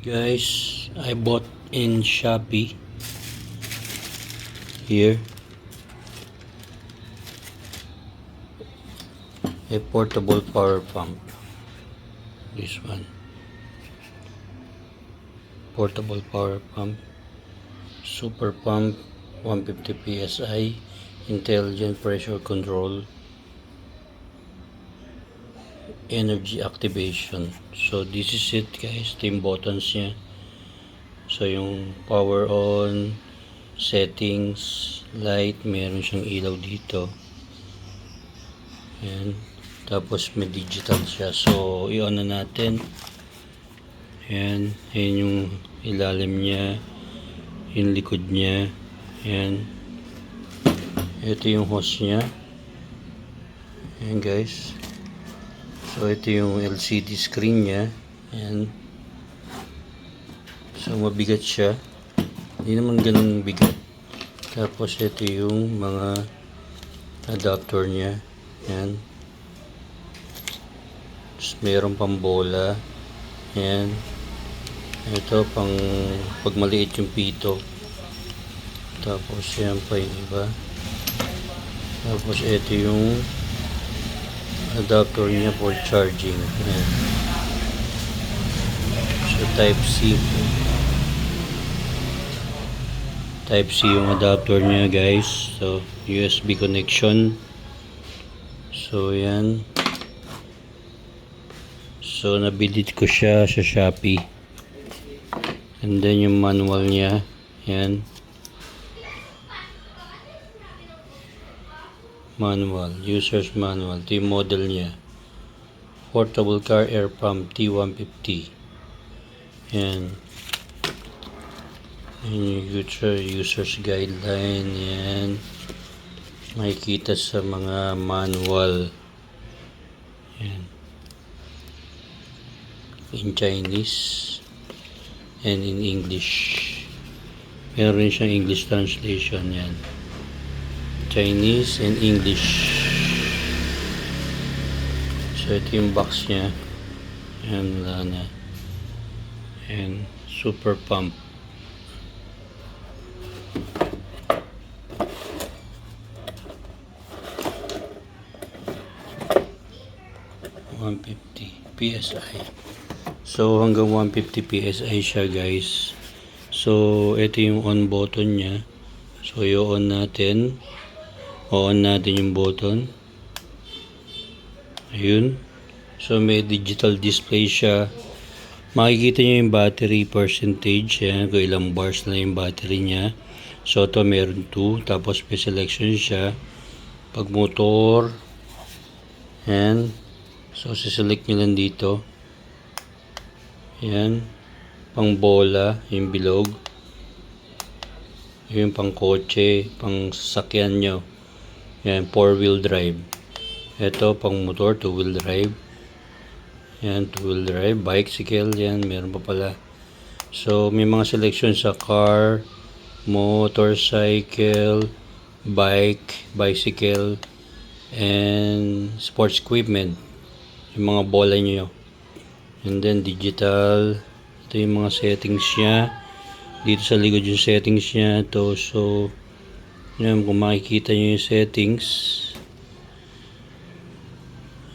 Guys, I bought in Shopee here a portable power pump. This one, portable power pump, super pump, 150 psi, intelligent pressure control, energy activation. So this is it guys, ito yung buttons niya. So yung power on, settings, light, meron siyang ilaw dito. Ayan. Tapos may digital siya. So i-on na natin. Ayan. Ayan yung ilalim niya, yung likod niya. Ayan. Ito yung hose niya. Ayan guys. So ito yung LCD screen niya. Ayan. So mabigat siya. Hindi naman ganun bigat. Tapos ito yung mga adapter niya. Ayan. Tapos mayroon pang bola. Ayan. Ito pang pag maliit yung pito. Tapos yan pa yung iba. Tapos ito yung adapter niya for charging. Ayan. So type C. Type C yung adapter niya guys. So USB connection. So yan. So nabili ko siya sa Shopee. And then yung manual niya. Yan. Manual. User's manual. Ito yung model niya. Portable car air pump T150. Yan. Yan yung user's guideline. Yan. Makikita sa mga manual. Yan. In Chinese and in English. Meron siyang English translation. Yan. Chinese and English. So ito yung box niya. Yan, wala na. And super pump. PSI. So hanggang 150 PSI siya guys. So ito yung on button niya. So i-on natin. On natin yung button. Ayun. So may digital display siya. Makikita niyo yung battery percentage. Yan, kung ilang bars na yung battery niya. So ito meron 2. Tapos may selection siya. Pag motor. Yan. So siselect nyo lang dito. Yan. Pang bola. Yung bilog. Yung pang kotse. Pang sasakyan nyo. Yan. 4-wheel drive. Ito pang motor. 2-wheel drive. Yan. 2-wheel drive. Bicycle. Yan. Meron pa pala. So may mga selection sa car, motorcycle, bike, bicycle, and sports equipment. Yung mga bola nyo. And then digital. Ito yung mga settings niya. Dito sa likod yung settings niya. Ito. So yan, kung makikita nyo yung settings.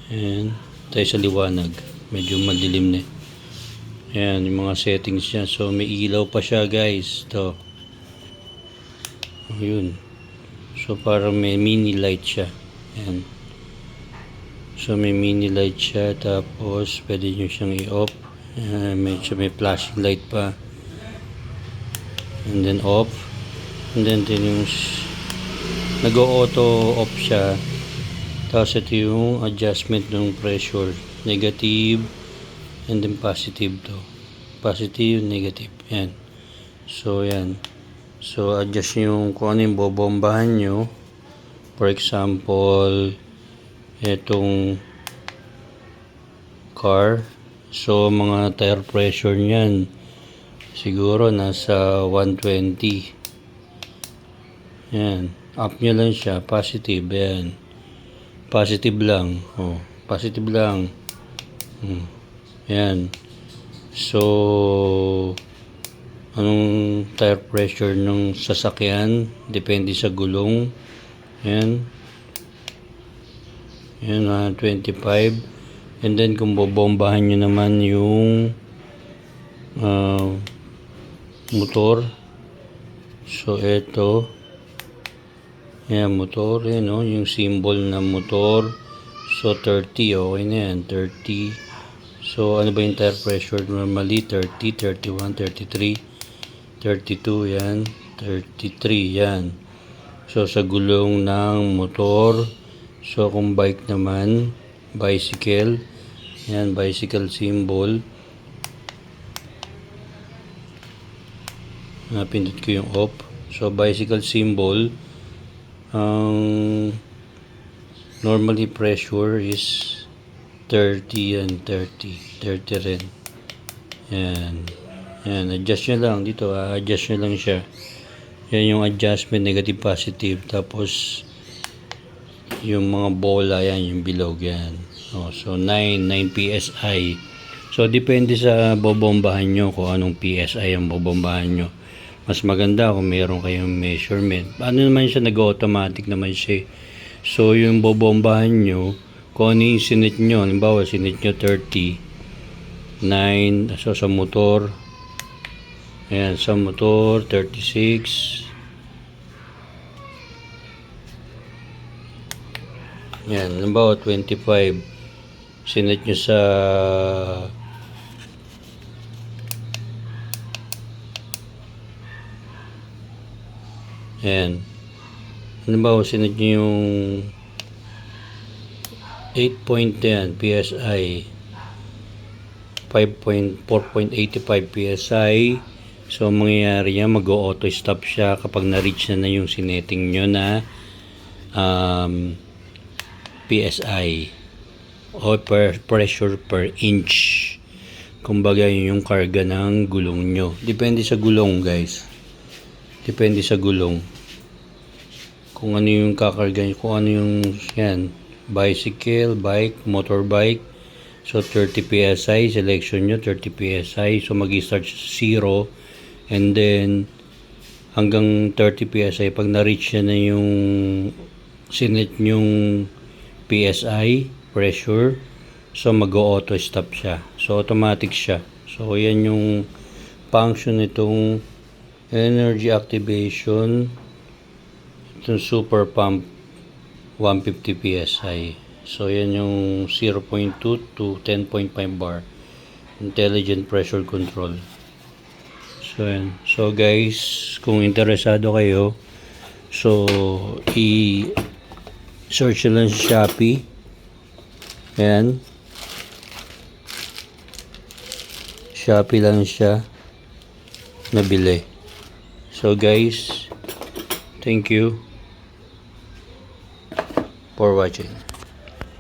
Ayan. Tayo sa liwanag. Medyo madilim na. Ayan yung mga settings niya. So may ilaw pa siya guys. Ito. Ayun. So parang may mini light siya. Ayan. So may mini light siya. Tapos pwede nyo siyang i-off. May flashing light pa. And then off. And then yung nag-auto off siya. Tapos ito yung adjustment ng pressure. Negative. And then positive to. Positive, negative. Yan. So yan. So adjust yung kung ano yung bobombahan nyo. For example, itong car. So mga tire pressure niyan siguro nasa 120. Yan. Up nyo lang siya. Positive. Yan. Positive lang. Oh, positive lang. Yan. So, anong tire pressure ng sasakyan? Depende sa gulong. Yan. Yan, 25. And then, kung bobombahan nyo naman yung motor. So, ito. Yan, motor. Yan, no? Yung symbol ng motor. So, 30. Okay na yan. 30. So, ano ba yung tire pressure? Normally, 30, 31, 33, 32. Yan. 33. Yan. So, sa gulong ng motor. So, kung bike naman, bicycle. Yan, bicycle symbol. Napindot ko yung off. So, bicycle symbol. Normally pressure is 30 and 30. 30 rin. Yan. Yan. Adjust nyo lang. Dito, adjust nyo lang siya. Yan yung adjustment, negative, positive. Tapos, yung mga bola, yan, yung bilog, yan. So, 9 PSI. So, depende sa bobombahan nyo kung anong PSI ang bobombahan nyo. Mas maganda kung meron kayong measurement. Ano naman siya, nag-automatic naman siya. So, yung bobombahan nyo, kung ano yung sinit nyo, halimbawa, sinit nyo 30, 9, so sa motor, ayan, sa motor, 36, ayan, halimbawa, 25, sinit nyo sa ayan. Halimbawa, sinad nyo yung 8.10 PSI, 4.85 PSI. So, mangyayari yan, mag-auto stop siya kapag na-reach na yung sineting nyo na PSI o pressure per inch. Kumbaga, yun yung karga ng gulong nyo. Depende sa gulong, guys. Depende sa gulong. Kung ano yung kakarga nyo, kung ano yung yan, bicycle, bike, motorbike. So 30 PSI, selection nyo 30 PSI. So mag-start 0 and then hanggang 30 PSI. Pag na-reach na yung sinet nyong PSI, pressure, so mag-auto stop siya. So automatic siya. So yan yung function nitong energy activation, itong super pump 150 PSI. So yan yung 0.2 to 10.5 bar intelligent pressure control. So yan. So guys, kung interesado kayo, so i-search lang sa Shopee. Yan. Shopee lang siya nabili. So guys, thank you for watching.